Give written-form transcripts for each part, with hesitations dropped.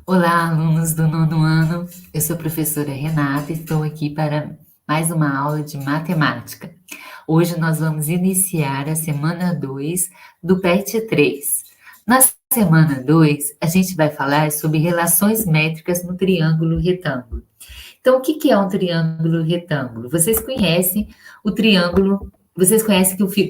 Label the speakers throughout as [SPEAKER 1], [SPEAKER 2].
[SPEAKER 1] Olá, alunos do nono ano. Eu sou a professora Renata e estou aqui para mais uma aula de matemática. Hoje nós vamos iniciar a semana 2 do PET 3. Na semana 2, a gente vai falar sobre relações métricas no triângulo retângulo. Então, o que é um triângulo retângulo? Vocês conhecem que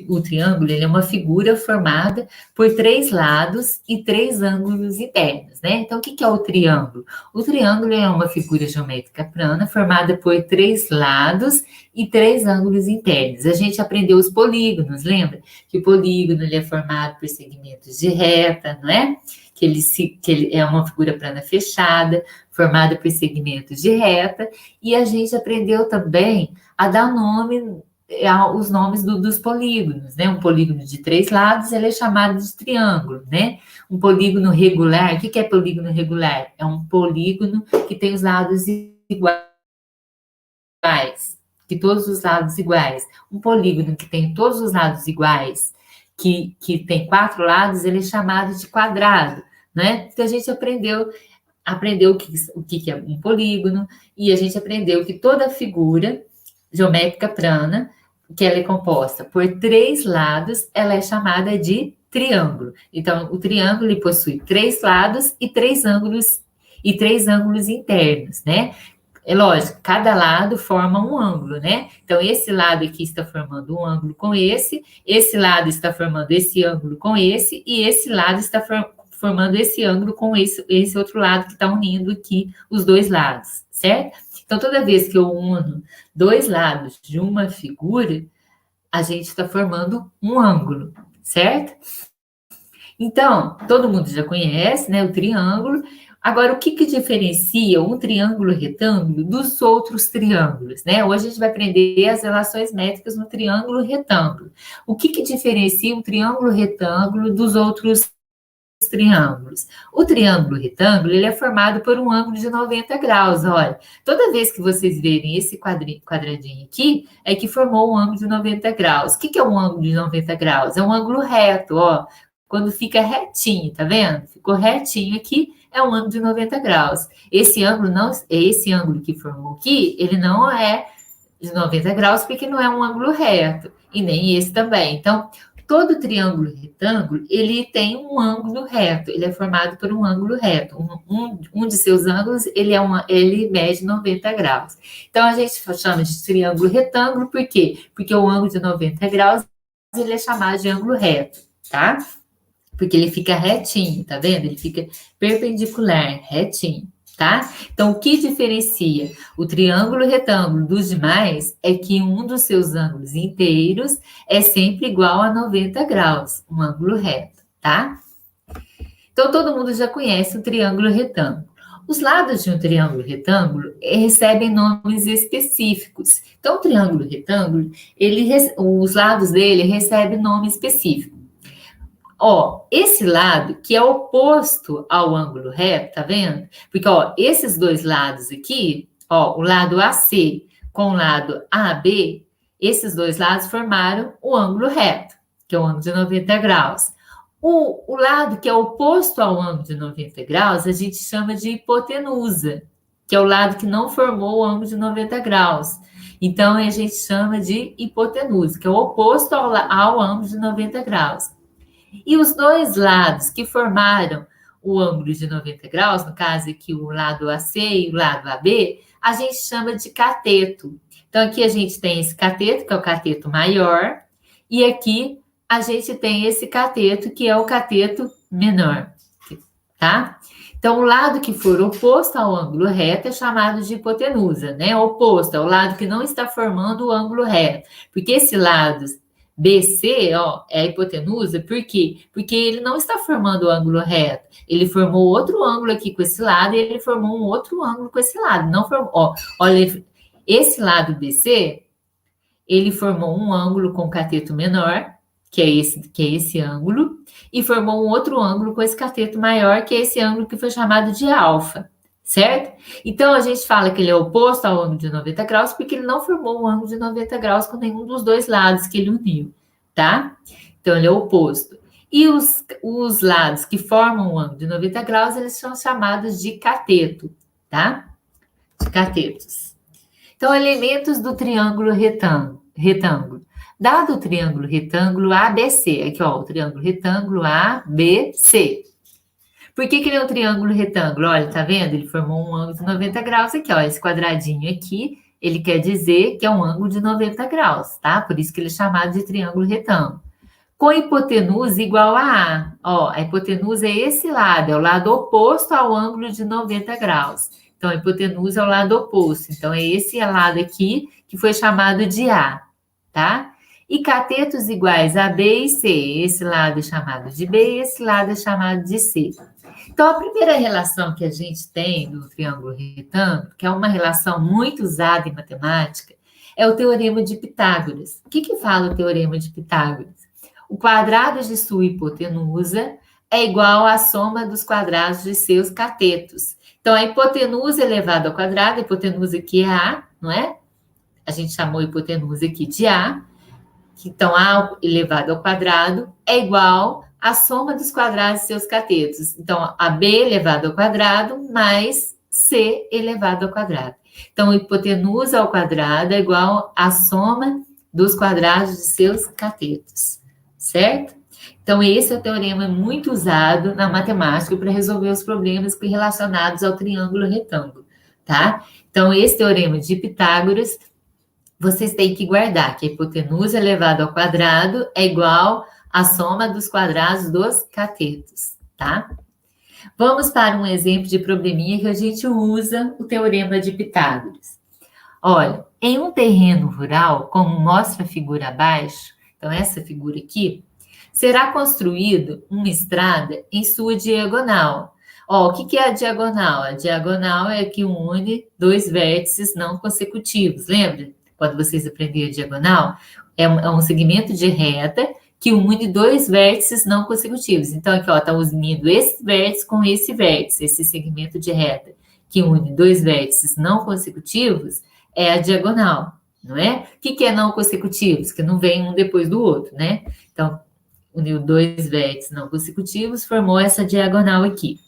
[SPEAKER 1] o triângulo ele é uma figura formada por três lados e três ângulos internos, né? Então, o que é o triângulo? O triângulo é uma figura geométrica plana formada por três lados e três ângulos internos. A gente aprendeu os polígonos, lembra? Que o polígono ele é formado por segmentos de reta, não é? Que ele é uma figura plana fechada, formada por segmentos de reta, e a gente aprendeu também a dar os nomes dos polígonos, né? Um polígono de três lados, ele é chamado de triângulo, né? Um polígono regular, o que é polígono regular? É um polígono que tem os lados iguais, que todos os lados iguais. Um polígono que tem todos os lados iguais, que tem quatro lados, ele é chamado de quadrado, né? Então a gente aprendeu o que é um polígono, e a gente aprendeu que toda figura geométrica plana, que ela é composta por três lados, ela é chamada de triângulo. Então, o triângulo ele possui três lados e três ângulos internos, né? É lógico, cada lado forma um ângulo, né? Então, esse lado aqui está formando um ângulo com esse lado está formando esse ângulo com esse, e esse lado está formando esse ângulo com esse outro lado que está unindo aqui os dois lados, certo? Então, toda vez que eu uno dois lados de uma figura, a gente está formando um ângulo, certo? Então, todo mundo já conhece, né, o triângulo. Agora, o que diferencia um triângulo retângulo dos outros triângulos, né? Hoje a gente vai aprender as relações métricas no triângulo retângulo. O que diferencia um triângulo retângulo dos outros triângulos? O triângulo retângulo, ele é formado por um ângulo de 90 graus, olha. Toda vez que vocês verem esse quadradinho aqui, é que formou um ângulo de 90 graus. O que é um ângulo de 90 graus? É um ângulo reto, ó. Quando fica retinho, tá vendo? Ficou retinho aqui, é um ângulo de 90 graus. Esse ângulo que formou aqui, ele não é de 90 graus, porque não é um ângulo reto, e nem esse também. Então, todo triângulo retângulo, ele tem um ângulo reto, ele é formado por um ângulo reto. Um de seus ângulos, ele mede 90 graus. Então, a gente chama de triângulo retângulo, por quê? Porque o ângulo de 90 graus, ele é chamado de ângulo reto, tá? Porque ele fica retinho, tá vendo? Ele fica perpendicular, retinho, tá? Então, o que diferencia o triângulo retângulo dos demais é que um dos seus ângulos inteiros é sempre igual a 90 graus, um ângulo reto, tá? Então, todo mundo já conhece o triângulo retângulo. Os lados de um triângulo retângulo recebem nomes específicos. Então, o triângulo retângulo, os lados dele recebem nome específico. Ó, esse lado que é oposto ao ângulo reto, tá vendo? Porque, ó, esses dois lados aqui, ó, o lado AC com o lado AB, esses dois lados formaram o ângulo reto, que é o ângulo de 90 graus. O lado que é oposto ao ângulo de 90 graus, a gente chama de hipotenusa, que é o lado que não formou o ângulo de 90 graus. Então, a gente chama de hipotenusa, que é o oposto ao ângulo de 90 graus. E os dois lados que formaram o ângulo de 90 graus, no caso aqui o lado AC e o lado AB, a gente chama de cateto. Então, aqui a gente tem esse cateto, que é o cateto maior, e aqui a gente tem esse cateto, que é o cateto menor, tá? Então, o lado que for oposto ao ângulo reto é chamado de hipotenusa, né? Oposto, é o lado que não está formando o ângulo reto. Porque esse lado BC, ó, é a hipotenusa, por quê? Porque ele não está formando o ângulo reto. Ele formou outro ângulo aqui com esse lado e ele formou um outro ângulo com esse lado. Não formou, ó, olha, esse lado BC, ele formou um ângulo com cateto menor, que é esse ângulo, e formou um outro ângulo com esse cateto maior, que é esse ângulo que foi chamado de alfa, certo? Então, a gente fala que ele é oposto ao ângulo de 90 graus, porque ele não formou um ângulo de 90 graus com nenhum dos dois lados que ele uniu, tá? Então, ele é oposto. E os lados que formam o ângulo de 90 graus, eles são chamados de cateto, tá? De catetos. Então, elementos do triângulo retângulo. Dado o triângulo retângulo ABC, aqui ó, o triângulo retângulo ABC. Por que ele é um triângulo retângulo? Olha, tá vendo? Ele formou um ângulo de 90 graus aqui, ó. Esse quadradinho aqui, ele quer dizer que é um ângulo de 90 graus, tá? Por isso que ele é chamado de triângulo retângulo. Com hipotenusa igual a A. Ó, a hipotenusa é esse lado, é o lado oposto ao ângulo de 90 graus. Então, a hipotenusa é o lado oposto. Então, é esse lado aqui que foi chamado de A, tá? E catetos iguais a B e C. Esse lado é chamado de B e esse lado é chamado de C. Então, a primeira relação que a gente tem do triângulo retângulo, que é uma relação muito usada em matemática, é o teorema de Pitágoras. O que fala o teorema de Pitágoras? O quadrado de sua hipotenusa é igual à soma dos quadrados de seus catetos. Então, a hipotenusa elevada ao quadrado, a hipotenusa aqui é A, não é? A gente chamou a hipotenusa aqui de A. Então, A elevado ao quadrado é igual à soma dos quadrados de seus catetos. Então, AB elevado ao quadrado mais C elevado ao quadrado. Então, hipotenusa ao quadrado é igual à soma dos quadrados de seus catetos, certo? Então, esse é o teorema muito usado na matemática para resolver os problemas relacionados ao triângulo retângulo, tá? Então, esse teorema de Pitágoras, vocês têm que guardar que a hipotenusa elevada ao quadrado é igual à soma dos quadrados dos catetos, tá? Vamos para um exemplo de probleminha que a gente usa o teorema de Pitágoras. Olha, em um terreno rural, como mostra a figura abaixo, então essa figura aqui, será construído uma estrada em sua diagonal. Ó, o que é a diagonal? A diagonal é que une dois vértices não consecutivos, lembra? Quando vocês aprenderam a diagonal, é um segmento de reta que une dois vértices não consecutivos. Então, aqui, ó, está unindo esse vértice com esse vértice, esse segmento de reta que une dois vértices não consecutivos é a diagonal, não é? O que é não consecutivos? Que não vem um depois do outro, né? Então, uniu dois vértices não consecutivos, formou essa diagonal aqui.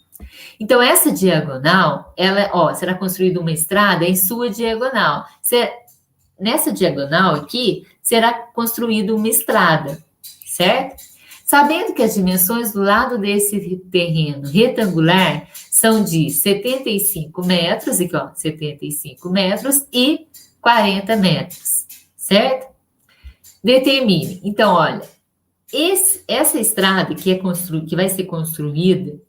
[SPEAKER 1] Então, essa diagonal, ela, ó, será construída uma estrada em sua diagonal. Nessa diagonal aqui, será construída uma estrada, certo? Sabendo que as dimensões do lado desse terreno retangular são de 75 metros, aqui ó, 75 metros e 40 metros, certo? Determine. Então, olha, essa estrada que vai ser construída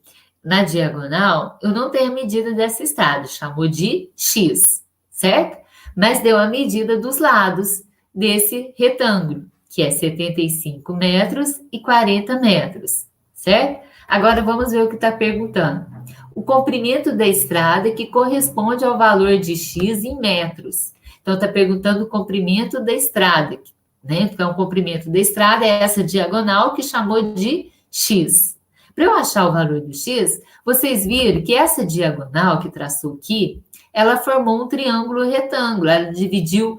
[SPEAKER 1] na diagonal, eu não tenho a medida dessa estrada, chamou de X, certo? Mas deu a medida dos lados desse retângulo, que é 75 metros e 40 metros, certo? Agora vamos ver o que está perguntando. O comprimento da estrada que corresponde ao valor de X em metros. Então, está perguntando o comprimento da estrada, né? Então, o comprimento da estrada é essa diagonal que chamou de X. Para eu achar o valor do X, vocês viram que essa diagonal que traçou aqui, ela formou um triângulo retângulo, ela dividiu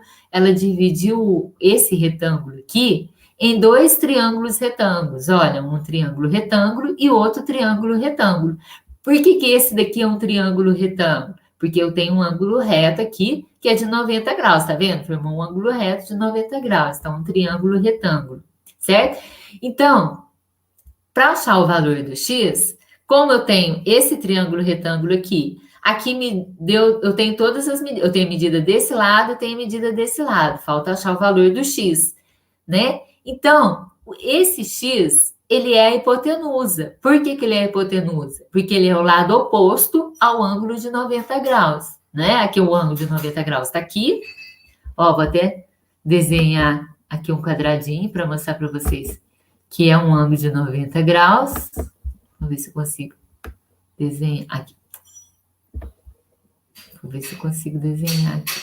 [SPEAKER 1] esse retângulo aqui em dois triângulos retângulos. Olha, um triângulo retângulo e outro triângulo retângulo. Por que esse daqui é um triângulo retângulo? Porque eu tenho um ângulo reto aqui, que é de 90 graus, tá vendo? Formou um ângulo reto de 90 graus, então um triângulo retângulo, certo? Então, para achar o valor do X, como eu tenho esse triângulo retângulo aqui me deu, eu tenho todas as medidas, eu tenho a medida desse lado, eu tenho a medida desse lado, falta achar o valor do X, né? Então, esse X, ele é a hipotenusa. Por que ele é a hipotenusa? Porque ele é o lado oposto ao ângulo de 90 graus, né? Aqui o ângulo de 90 graus está aqui, ó, vou até desenhar aqui um quadradinho para mostrar para vocês que é um ângulo de 90 graus, vamos ver se eu consigo desenhar aqui. Vou ver se eu consigo desenhar aqui.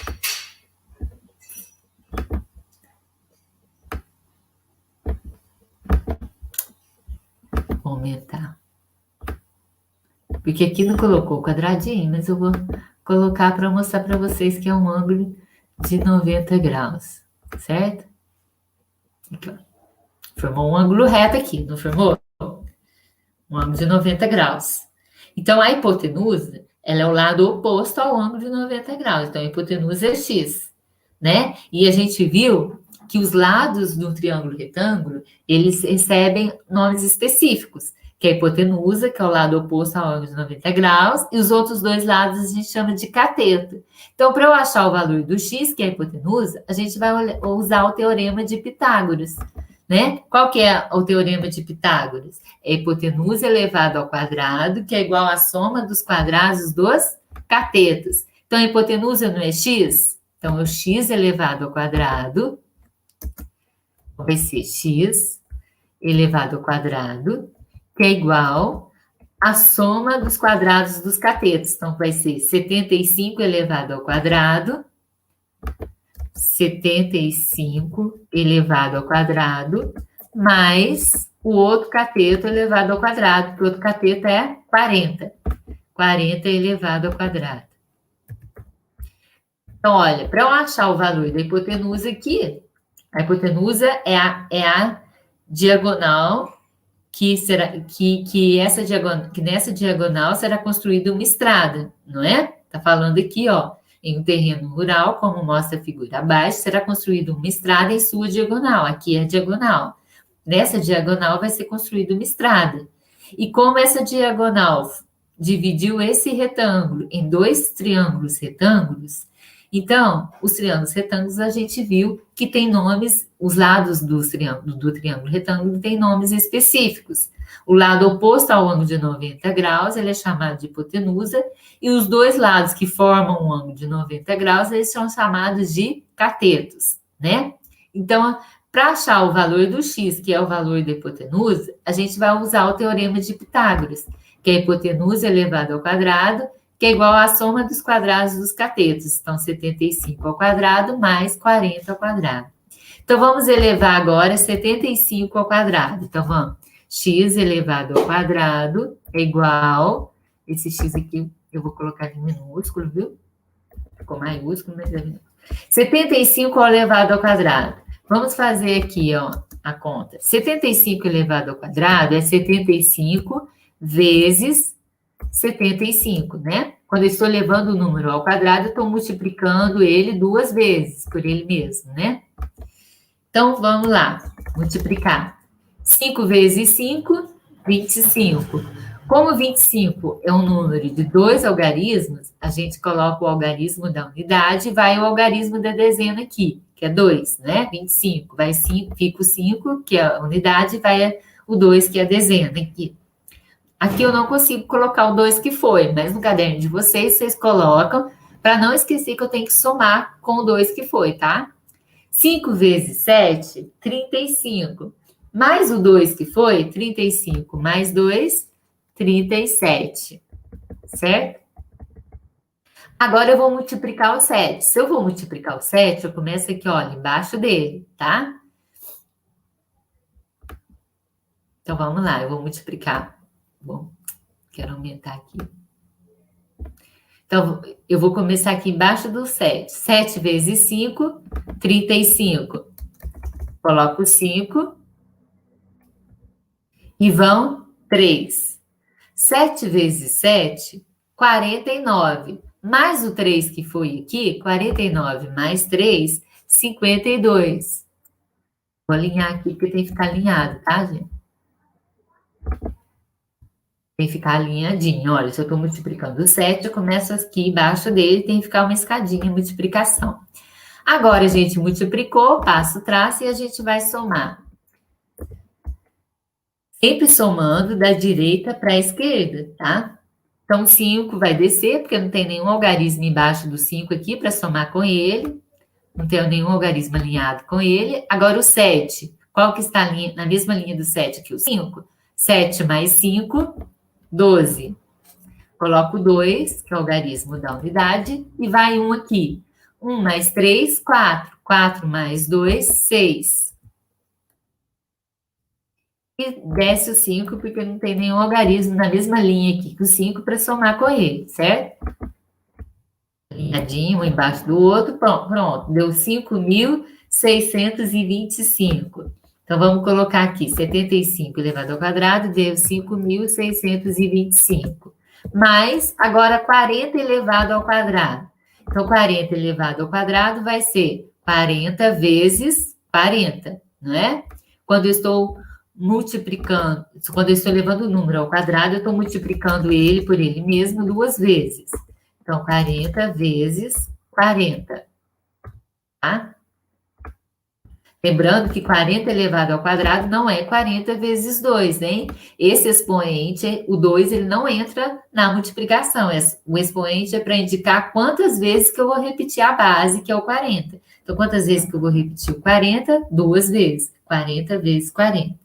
[SPEAKER 1] Vou aumentar. Porque aqui não colocou o quadradinho, mas eu vou colocar para mostrar para vocês que é um ângulo de 90 graus, certo? Aqui, ó. Formou um ângulo reto aqui, não formou? um ângulo de 90 graus. Então, a hipotenusa, ela é o lado oposto ao ângulo de 90 graus. Então, a hipotenusa é x, né? E a gente viu que os lados do triângulo retângulo, eles recebem nomes específicos, que é a hipotenusa, que é o lado oposto ao ângulo de 90 graus, e os outros dois lados a gente chama de cateto. Então, para eu achar o valor do x, que é a hipotenusa, a gente vai usar o teorema de Pitágoras, né? Qual que é o teorema de Pitágoras? É a hipotenusa elevado ao quadrado, que é igual à soma dos quadrados dos catetos. Então, a hipotenusa não é x? Então, é o x elevado ao quadrado, vai ser x elevado ao quadrado, que é igual à soma dos quadrados dos catetos. Então, vai ser 75 elevado ao quadrado, 75 elevado ao quadrado, mais o outro cateto elevado ao quadrado, porque o outro cateto é 40. 40 elevado ao quadrado. Então, olha, para eu achar o valor da hipotenusa aqui, a hipotenusa é a diagonal que nessa diagonal será construída uma estrada, não é? Tá falando aqui, ó, em um terreno rural, como mostra a figura abaixo, será construída uma estrada em sua diagonal. Aqui é a diagonal. Nessa diagonal vai ser construída uma estrada. E como essa diagonal dividiu esse retângulo em dois triângulos retângulos, então, os triângulos retângulos a gente viu que tem nomes, os lados do triângulo retângulo tem nomes específicos. O lado oposto ao ângulo de 90 graus, ele é chamado de hipotenusa, e os dois lados que formam um ângulo de 90 graus, eles são chamados de catetos, né? Então, para achar o valor do x, que é o valor da hipotenusa, a gente vai usar o teorema de Pitágoras, que é a hipotenusa elevada ao quadrado, que é igual à soma dos quadrados dos catetos. Então, 75 ao quadrado mais 40 ao quadrado. Então, vamos elevar agora 75 ao quadrado. Então, vamos. X elevado ao quadrado é igual... Esse x aqui eu vou colocar em minúsculo, viu? Ficou maiúsculo, mas é minúsculo. 75 elevado ao quadrado. Vamos fazer aqui, ó, a conta. 75 elevado ao quadrado é 75 vezes 75, né? Quando eu estou levando o número ao quadrado, eu estou multiplicando ele duas vezes por ele mesmo, né? Então, vamos lá, multiplicar. 5 vezes 5, 25. Como 25 é um número de dois algarismos, a gente coloca o algarismo da unidade e vai o algarismo da dezena aqui, que é 2, né? 25, vai 5, fica o 5, que é a unidade, vai o 2, que é a dezena aqui. Aqui eu não consigo colocar o 2 que foi, mas no caderno de vocês, vocês colocam, para não esquecer que eu tenho que somar com o 2 que foi, tá? 5 vezes 7, 35. Mais o 2 que foi, 35 mais 2, 37. Certo? Agora eu vou multiplicar o 7. Se eu vou multiplicar o 7, eu começo aqui, olha, embaixo dele, tá? Então, vamos lá, eu vou multiplicar. Bom, quero aumentar aqui. Então, eu vou começar aqui embaixo do 7. 7 vezes 5, 35. Coloco 5 e vão 3. 7 vezes 7, 49. Mais o 3 que foi aqui, 49 mais 3, 52. Vou alinhar aqui, porque tem que ficar alinhado, tá, gente? Tem que ficar alinhadinho. Olha, se eu estou multiplicando o 7, eu começo aqui embaixo dele, tem que ficar uma escadinha, multiplicação. Agora, a gente multiplicou, passa o traço e a gente vai somar. Sempre somando da direita para a esquerda, tá? Então, 5 vai descer, porque não tem nenhum algarismo embaixo do 5 aqui para somar com ele. Não tem nenhum algarismo alinhado com ele. Agora, o 7. Qual que está na mesma linha do 7 aqui? O 5. 7 mais 5, 12. Coloco 2, que é o algarismo da unidade, e vai 1 aqui. 1 mais 3, 4. 4 mais 2, 6. E desce o 5, porque não tem nenhum algarismo na mesma linha aqui que o 5 para somar com ele, certo? Alinhadinho, um embaixo do outro, pronto. Deu 5.625. Então, vamos colocar aqui 75 elevado ao quadrado deu 5.625. Mais, agora, 40 elevado ao quadrado. Então, 40 elevado ao quadrado vai ser 40 vezes 40, não é? Quando eu estou multiplicando, quando eu estou levando o número ao quadrado, eu estou multiplicando ele por ele mesmo 2 vezes. Então, 40 vezes 40, tá? Lembrando que 40 elevado ao quadrado não é 40 vezes 2, hein? Esse expoente, o 2, ele não entra na multiplicação. O expoente é para indicar quantas vezes que eu vou repetir a base, que é o 40. Então, quantas vezes que eu vou repetir o 40? 2 vezes. 40 vezes 40.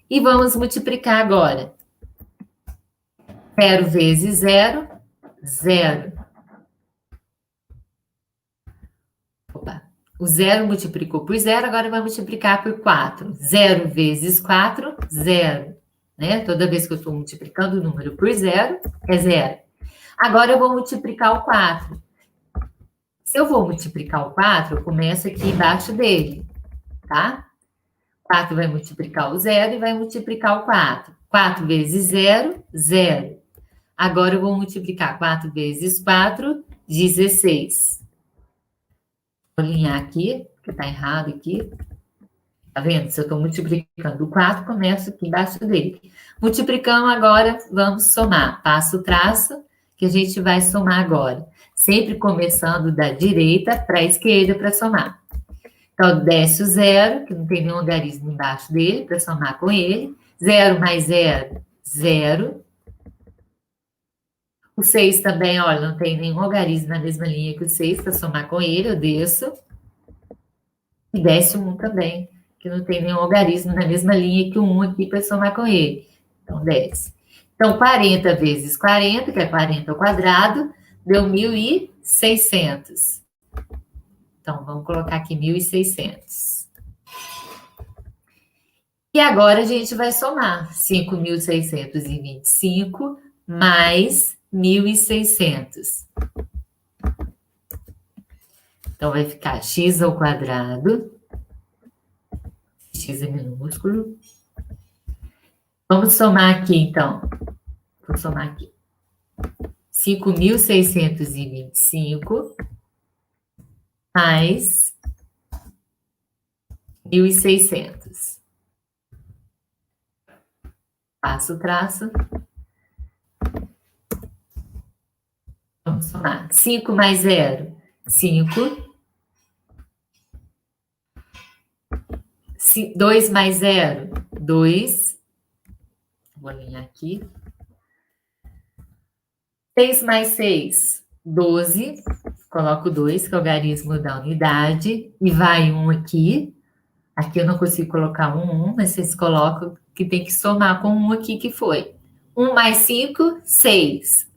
[SPEAKER 1] E vamos multiplicar agora. 0 vezes 0, 0. Opa. O 0 multiplicou por 0, agora vai multiplicar por 4. 0 vezes 4, 0. Né? Toda vez que eu estou multiplicando o número por 0, é 0. Agora eu vou multiplicar o 4. Se eu vou multiplicar o 4, eu começo aqui embaixo dele, tá? 4 vai multiplicar o 0 e vai multiplicar o 4. 4 vezes 0, 0. Agora eu vou multiplicar 4 vezes 4, 16. Vou alinhar aqui, porque está errado aqui. Tá vendo? Se eu estou multiplicando o 4, começo aqui embaixo dele. Multiplicando agora, vamos somar. Passo o traço, que a gente vai somar agora. Sempre começando da direita para a esquerda para somar. Então, desce o 0, que não tem nenhum algarismo embaixo dele, para somar com ele. 0 mais 0, 0. O 6 também, olha, não tem nenhum algarismo na mesma linha que o 6, para somar com ele, eu desço. E desce o 1 também, que não tem nenhum algarismo na mesma linha que o 1 aqui, para somar com ele. Então, desce. Então, 40 vezes 40, que é 40 ao quadrado, deu 1.600. Então, vamos colocar aqui 1.600. E agora a gente vai somar 5.625 mais 1.600. Então, vai ficar x ao quadrado. X é minúsculo. Vamos somar aqui, então. Vou somar aqui. 5.625 mais 1.600. Passo o traço. Vamos somar. 5 mais 0, 5. 2 mais 0, 2. Vou alinhar aqui. 6 mais 6, 12. Coloco 2, que é o algarismo da unidade. E vai 1 aqui. Aqui eu não consigo colocar 1, mas vocês colocam que tem que somar com 1 aqui, que foi. 1 mais 5, 6.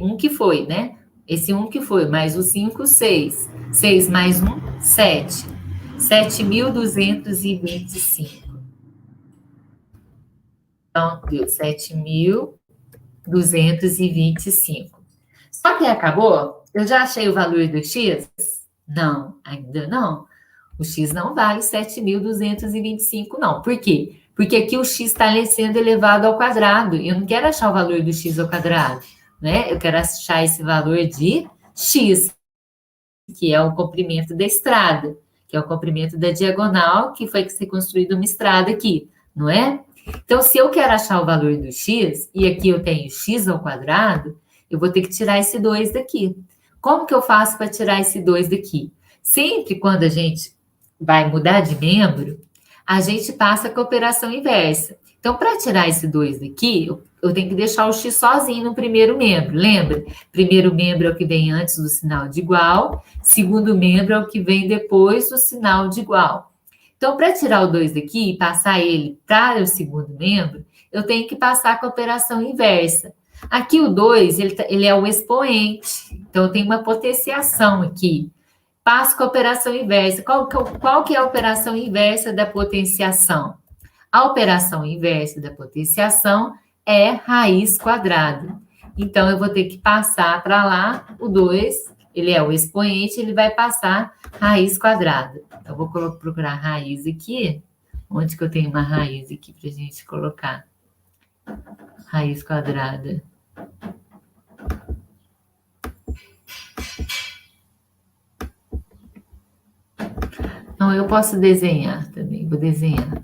[SPEAKER 1] 1 que foi, né? Esse 1 que foi, mais o 5, 6. 6 mais 1, 7. 7.225. Então, deu 7.225. Só que acabou? Eu já achei o valor do x? Não, ainda não. O x não vale 7.225, não. Por quê? Porque aqui o x está sendo elevado ao quadrado. Eu não quero achar o valor do x ao quadrado, né? Eu quero achar esse valor de x, que é o comprimento da estrada, que é o comprimento da diagonal, que foi que ser construída uma estrada aqui, não é? Então, se eu quero achar o valor do x, e aqui eu tenho x ao quadrado, eu vou ter que tirar esse 2 daqui. Como que eu faço para tirar esse 2 daqui? Sempre quando a gente vai mudar de membro, a gente passa com a operação inversa. Então, para tirar esse 2 daqui, eu tenho que deixar o x sozinho no primeiro membro. Lembra? Primeiro membro é o que vem antes do sinal de igual, segundo membro é o que vem depois do sinal de igual. Então, para tirar o 2 daqui e passar ele para o segundo membro, eu tenho que passar com a operação inversa. Aqui o 2, ele é o expoente, então eu tenho uma potenciação aqui. Passo com a operação inversa. Qual que é a operação inversa da potenciação? A operação inversa da potenciação é raiz quadrada. Então, eu vou ter que passar para lá o 2, ele é o expoente, ele vai passar raiz quadrada. Então, eu vou procurar raiz aqui. Onde que eu tenho uma raiz aqui para a gente colocar? Raiz quadrada. Não, eu posso desenhar também, vou desenhar.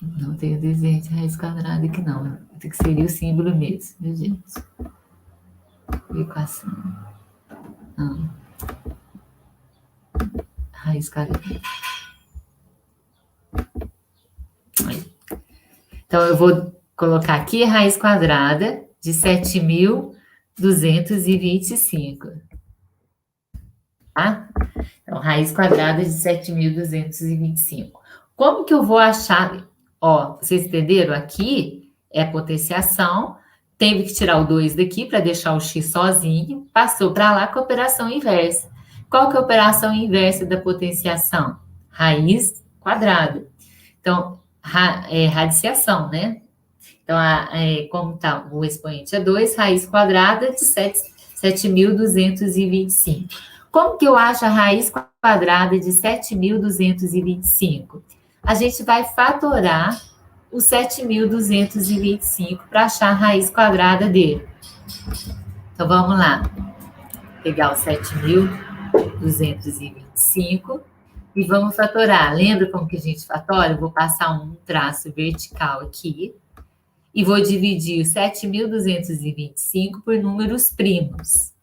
[SPEAKER 1] Não tenho desenho de raiz quadrada aqui não, tem que seria o símbolo mesmo, viu, gente? Equação. Não. Raiz quadrada. Então, eu vou colocar aqui raiz quadrada de 7.225. Tá? Então, raiz quadrada de 7.225. Como que eu vou achar? Ó, vocês entenderam? Aqui é potenciação, teve que tirar o 2 daqui para deixar o x sozinho, passou para lá com a operação inversa. Qual que é a operação inversa da potenciação? Raiz quadrada. Então, radiciação, né? Então, como tá, o expoente é 2, raiz quadrada de 7.225. Como que eu acho a raiz quadrada de 7.225? A gente vai fatorar o 7.225 para achar a raiz quadrada dele. Então, vamos lá. Pegar o 7.225 e vamos fatorar. Lembra como que a gente fatora? Eu vou passar um traço vertical aqui e vou dividir 7.225 por números primos,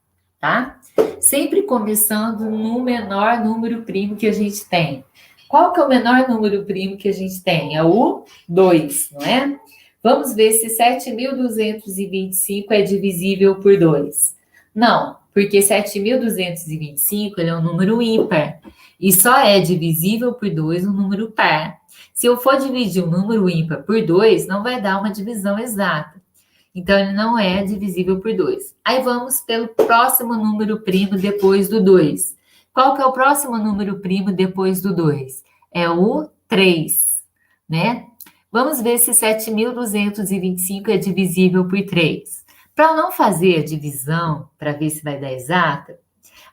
[SPEAKER 1] tá? Sempre começando no menor número primo que a gente tem. Qual que é o menor número primo que a gente tem? É o 2, não é? Vamos ver se 7.225 é divisível por 2. Não, porque 7.225 ele é um número ímpar. E só é divisível por 2 um número par. Se eu for dividir um número ímpar por 2, não vai dar uma divisão exata. Então, ele não é divisível por 2. Aí, vamos pelo próximo número primo depois do 2. Qual que é o próximo número primo depois do 2? É o 3, né? Vamos ver se 7.225 é divisível por 3. Para não fazer a divisão, para ver se vai dar exata,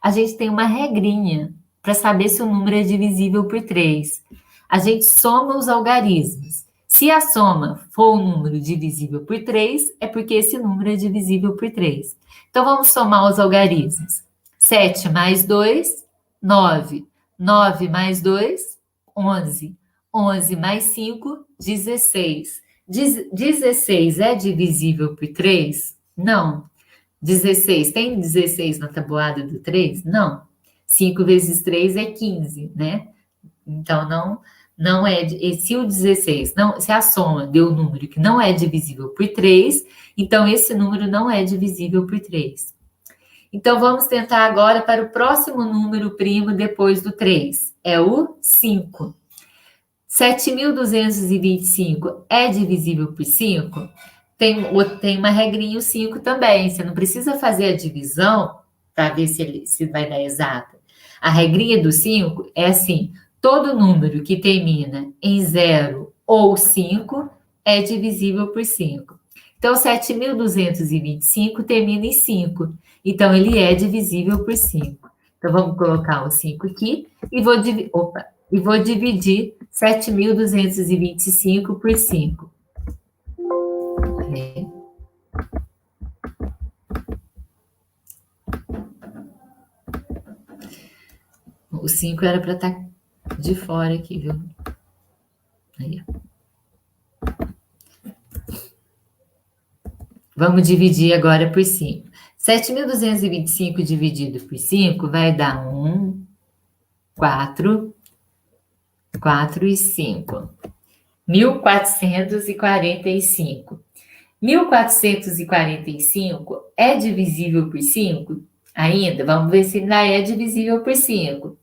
[SPEAKER 1] a gente tem uma regrinha para saber se o número é divisível por 3. A gente soma os algarismos. Se a soma for um número divisível por 3, é porque esse número é divisível por 3. Então, vamos somar os algarismos. 7 mais 2, 9. 9 mais 2, 11. 11 mais 5, 16. 16 é divisível por 3? Não. 16, tem 16 na tabuada do 3? Não. 5 vezes 3 é 15, né? Então, não é, se o 16, se a soma deu um número que não é divisível por 3, então esse número não é divisível por 3. Então, vamos tentar agora para o próximo número primo depois do 3, é o 5. 7.225 é divisível por 5? Tem uma regrinha o 5 também, você não precisa fazer a divisão para ver se vai dar exata. A regrinha do 5 é assim: todo número que termina em 0 ou 5 é divisível por 5. Então, 7.225 termina em 5. Então, ele é divisível por 5. Então, vamos colocar o 5 aqui e vou dividir 7.225 por 5. O 5 era para estar de fora aqui, viu? Aí. Vamos dividir agora por 5. 7.225 dividido por 5 vai dar 1, 4 e 5. 1.445. 1.445 é divisível por 5? Ainda? Vamos ver se ainda é divisível por 5.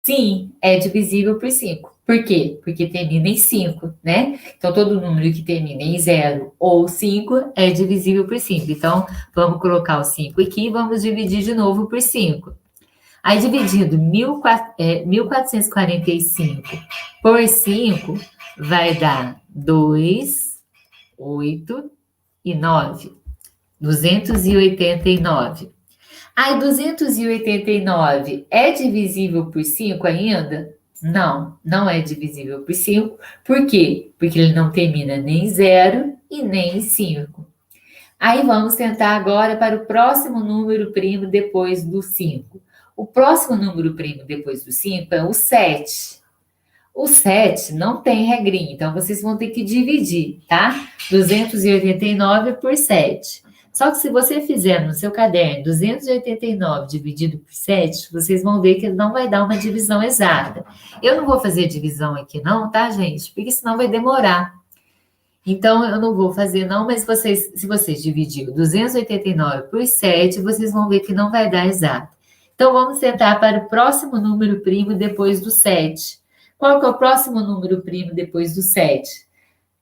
[SPEAKER 1] Sim, é divisível por 5. Por quê? Porque termina em 5, né? Então, todo número que termina em 0 ou 5 é divisível por 5. Então, vamos colocar o 5 aqui e vamos dividir de novo por 5. Aí, dividindo 1.445 por 5, vai dar 2, 8 e 9. 289. Ai, 289 é divisível por 5 ainda? Não, não é divisível por 5. Por quê? Porque ele não termina nem em 0 e nem em 5. Aí vamos tentar agora para o próximo número primo depois do 5. O próximo número primo depois do 5 é o 7. O 7 não tem regrinha, então vocês vão ter que dividir, tá? 289 por 7. Só que se você fizer no seu caderno 289 dividido por 7, vocês vão ver que não vai dar uma divisão exata. Eu não vou fazer divisão aqui não, tá, gente? Porque senão vai demorar. Então, eu não vou fazer não, mas se vocês dividirem 289 por 7, vocês vão ver que não vai dar exato. Então, vamos tentar para o próximo número primo depois do 7. Qual que é o próximo número primo depois do 7?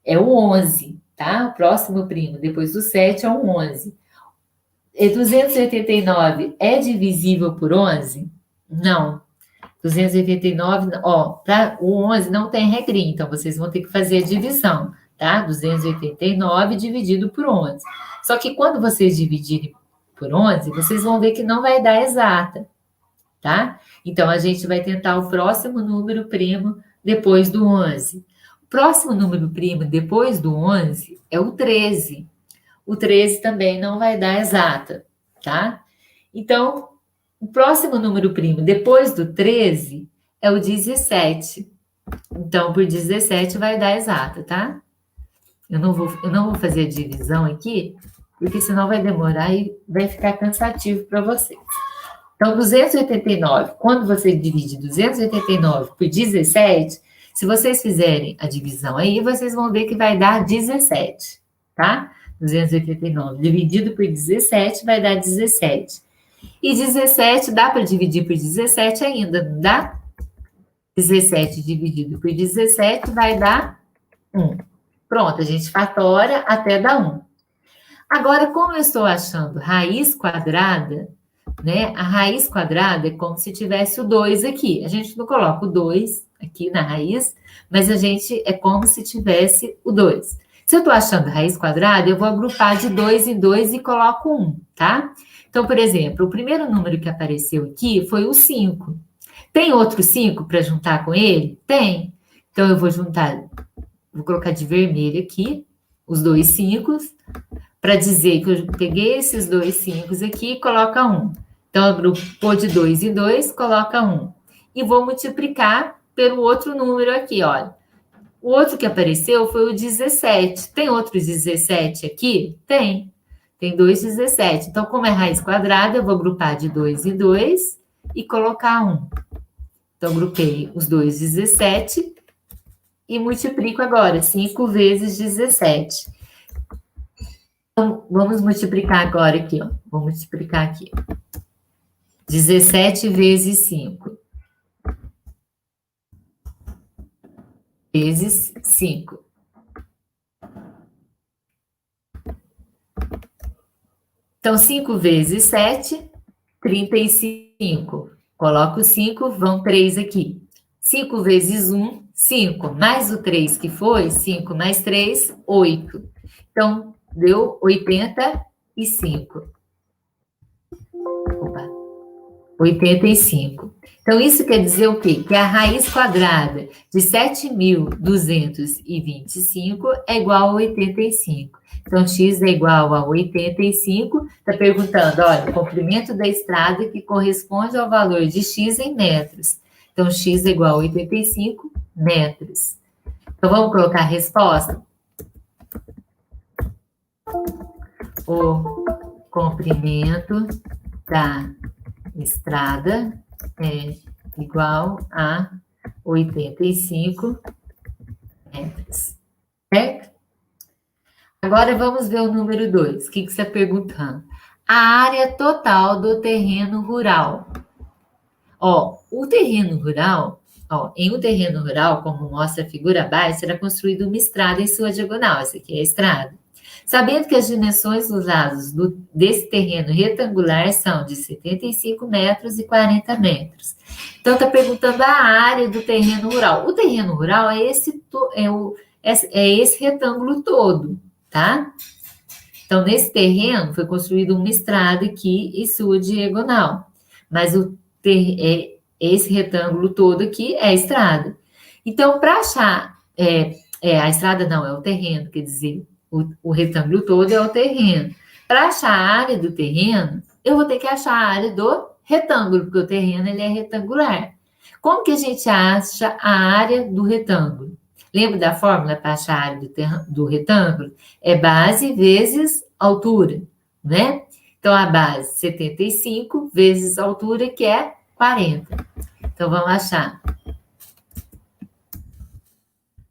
[SPEAKER 1] É o 11, tá? O próximo primo depois do 7 é o 11. E 289 é divisível por 11? Não. 289, ó, para o 11 não tem regrinha, então vocês vão ter que fazer a divisão, tá? 289 dividido por 11. Só que quando vocês dividirem por 11, vocês vão ver que não vai dar exata, tá? Então, a gente vai tentar o próximo número primo depois do 11. O próximo número primo depois do 11 é o 13. O 13 também não vai dar exata, tá? Então, o próximo número primo depois do 13 é o 17. Então, por 17 vai dar exata, tá? Eu não vou fazer a divisão aqui, porque senão vai demorar e vai ficar cansativo para vocês. Então, 289, quando você divide 289 por 17, se vocês fizerem a divisão aí, vocês vão ver que vai dar 17, tá? 289 dividido por 17 vai dar 17. E 17 dá para dividir por 17 ainda, não dá? 17 dividido por 17 vai dar 1. Pronto, a gente fatora até dar 1. Agora, como eu estou achando raiz quadrada, né? A raiz quadrada é como se tivesse o 2 aqui. A gente não coloca o 2 aqui na raiz, mas é como se tivesse o 2. Se eu estou achando raiz quadrada, eu vou agrupar de 2 em 2 e coloco 1, tá? Então, por exemplo, o primeiro número que apareceu aqui foi o 5. Tem outro 5 para juntar com ele? Tem. Então, eu vou colocar de vermelho aqui, os dois 5, para dizer que eu peguei esses dois 5 aqui e coloca 1. Então, agrupou de 2 em 2, coloca 1. E vou multiplicar pelo outro número aqui, olha. O outro que apareceu foi o 17. Tem outro 17 aqui? Tem. Tem 2 17. Então, como é raiz quadrada, eu vou agrupar de 2 em 2 e colocar 1. Então, agrupei os 2 17 e multiplico agora 5 vezes 17. Então, vamos multiplicar agora aqui, ó. Vou multiplicar aqui. 17 vezes 5. Vezes 5. Então, 5 vezes 7, 35. Coloco 5, vão 3 aqui. 5 vezes 1, 5. Mais o 3 que foi, 5 mais 3, 8. Então, deu 85. Opa. 85. Então, isso quer dizer o quê? Que a raiz quadrada de 7.225 é igual a 85. Então, x é igual a 85. Está perguntando, olha, o comprimento da estrada que corresponde ao valor de x em metros. Então, x é igual a 85 metros. Então, vamos colocar a resposta? O comprimento da estrada é igual a 85 metros, certo? Agora vamos ver o número 2. O que você está perguntando? A área total do terreno rural. Ó, o terreno rural, em um terreno rural, como mostra a figura abaixo, será construída uma estrada em sua diagonal. Essa aqui é a estrada. Sabendo que as dimensões usadas desse terreno retangular são de 75 metros e 40 metros. Então, está perguntando a área do terreno rural. O terreno rural é esse retângulo todo, tá? Então, nesse terreno, foi construída uma estrada aqui e sua diagonal. Mas esse retângulo todo aqui é a estrada. Então, para achar... a estrada não, é o terreno, quer dizer, o retângulo todo é o terreno. Para achar a área do terreno, eu vou ter que achar a área do retângulo, porque o terreno ele é retangular. Como que a gente acha a área do retângulo? Lembra da fórmula para achar a área do retângulo? É base vezes altura, né? Então, a base 75 vezes a altura, que é 40. Então, vamos achar.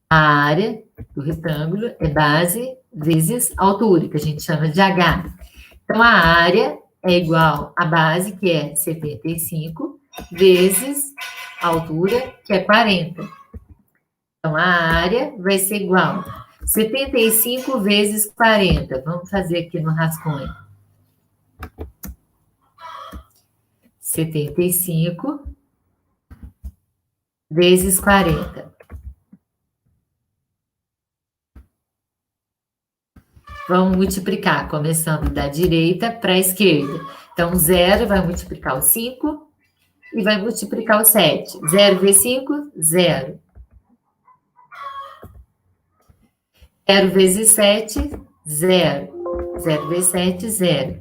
[SPEAKER 1] A área do retângulo é base vezes altura, que a gente chama de H. Então, a área é igual à base, que é 75, vezes a altura, que é 40. Então, a área vai ser igual a 75 vezes 40. Vamos fazer aqui no rascunho. 75 vezes 40. Vamos multiplicar, começando da direita para a esquerda. Então, 0 vai multiplicar o 5 e vai multiplicar o 7. 0 vezes 5, 0. 0 vezes 7, 0. 0 vezes 7, 0.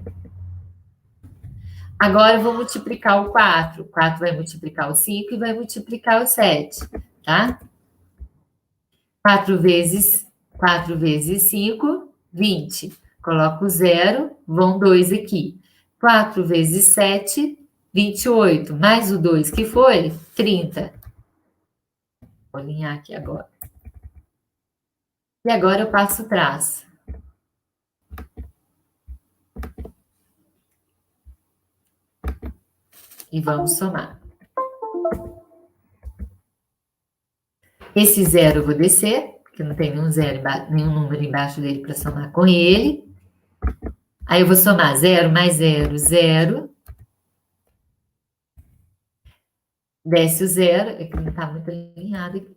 [SPEAKER 1] Agora, eu vou multiplicar o 4. O 4 vai multiplicar o 5 e vai multiplicar o 7, tá? 4 vezes 5, 20. Coloco 0, vão 2 aqui. 4 vezes 7, 28. Mais o 2, que foi 30. Vou alinhar aqui agora. E agora eu passo o traço. E vamos somar. Esse 0 eu vou descer, porque não tem nenhum número embaixo dele para somar com ele. Aí eu vou somar 0 mais 0, 0. Desce o 0, é que não está muito alinhado aqui.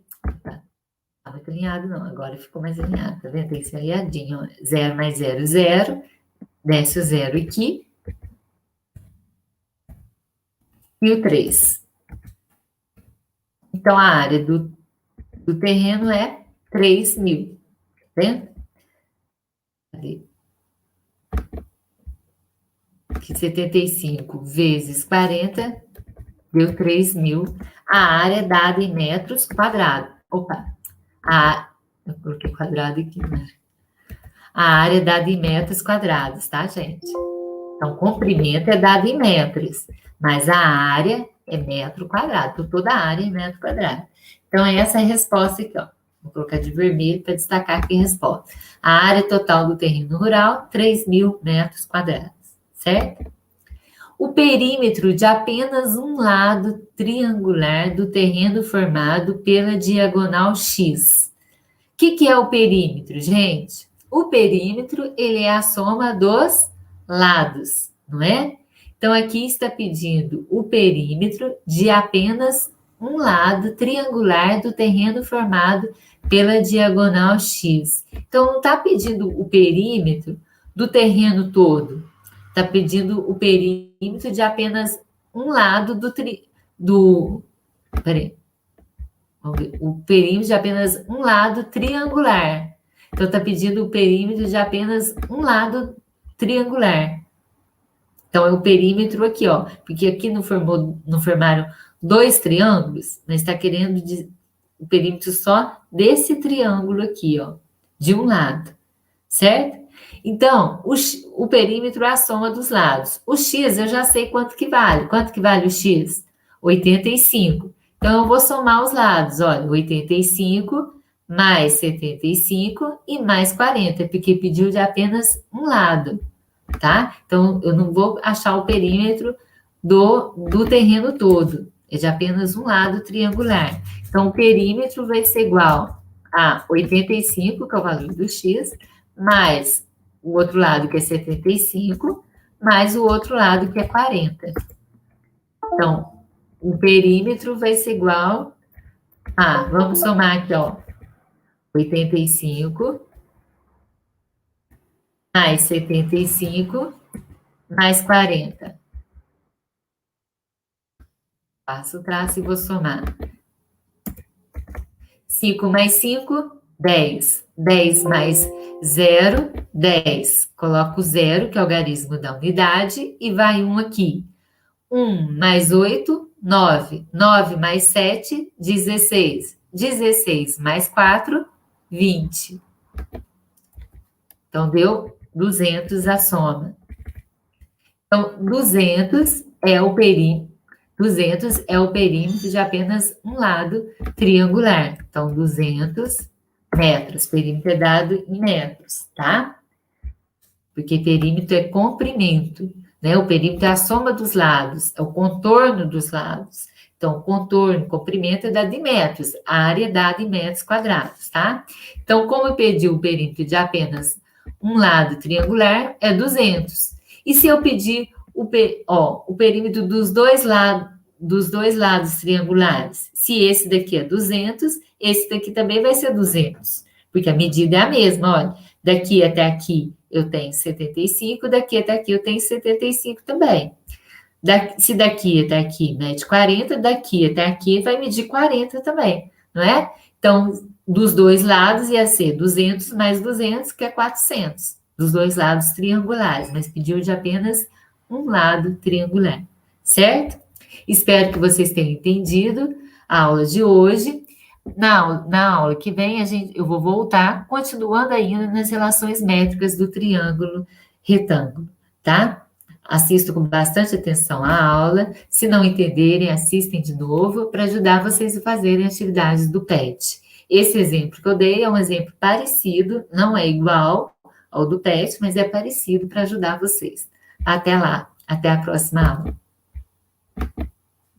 [SPEAKER 1] Tá muito alinhado, não. Agora ficou mais alinhado, tá vendo? Tem que ser alinhadinho. Ó. 0 mais 0, 0. Desce o 0 aqui. E o 3. Então, a área do terreno é 3.000. Tá vendo? Cadê? Aqui, 75 vezes 40 deu 3.000. A área é dada em metros quadrados. Opa! Eu coloquei quadrado aqui, né? A área é dada em metros quadrados, tá, gente? Então, o comprimento é dado em metros, mas a área é metro quadrado. Então, toda a área é metro quadrado. Então, essa é a resposta aqui, ó. Vou colocar de vermelho para destacar aqui a resposta. A área total do terreno rural, 3.000 metros quadrados, certo? O perímetro de apenas um lado triangular do terreno formado pela diagonal X. O que é o perímetro, gente? O perímetro, ele é a soma dos lados, não é? Então, aqui está pedindo o perímetro de apenas um lado triangular do terreno formado pela diagonal X. Então, não está pedindo o perímetro do terreno todo. Está pedindo o perímetro de apenas um lado Peraí. Vamos ver. O perímetro de apenas um lado triangular. Então, está pedindo o perímetro de apenas um lado triangular. Então, é o perímetro aqui, ó. Porque aqui não formaram dois triângulos, mas está querendo o perímetro só desse triângulo aqui, ó. De um lado, certo? Então, o perímetro é a soma dos lados. O x eu já sei quanto que vale. Quanto que vale o x? 85. Então, eu vou somar os lados. Olha, 85 mais 75 e mais 40, porque pediu de apenas um lado, tá? Então, eu não vou achar o perímetro do terreno todo. É de apenas um lado triangular. Então, o perímetro vai ser igual a 85, que é o valor do x, mais o outro lado, que é 75, mais o outro lado, que é 40. Então, o perímetro vai ser igual a, vamos somar aqui, ó, 85 mais 75, mais 40. Faço o traço e vou somar. 5 mais 5, 10. 10 mais 0, 10. Coloco 0, que é o algarismo da unidade, e vai 1 aqui. 1 mais 8, 9. 9 mais 7, 16. 16 mais 4, 20. Então, deu 200 a soma. Então, 200 é o perímetro. 200 é o perímetro de apenas um lado triangular. Então, 200 metros. Perímetro é dado em metros, tá? Porque perímetro é comprimento, né? O perímetro é a soma dos lados, é o contorno dos lados. Então, contorno, comprimento é dado em metros, a área é dada em metros quadrados, tá? Então, como eu pedi o perímetro de apenas um lado triangular, é 200. E se eu pedir o perímetro dos dois lados triangulares? Se esse daqui é 200, esse daqui também vai ser 200, porque a medida é a mesma, olha. Daqui até aqui eu tenho 75, daqui até aqui eu tenho 75 também. Se daqui até aqui mede 40, daqui até aqui vai medir 40 também, não é? Então, dos dois lados ia ser 200 mais 200, que é 400, dos dois lados triangulares, mas pediu de apenas um lado triangular, certo? Espero que vocês tenham entendido a aula de hoje. Na aula que vem, eu vou voltar, continuando ainda nas relações métricas do triângulo retângulo, tá? Assistam com bastante atenção a aula. Se não entenderem, assistem de novo para ajudar vocês a fazerem atividades do PET. Esse exemplo que eu dei é um exemplo parecido, não é igual ao do PET, mas é parecido para ajudar vocês. Até lá, até a próxima aula.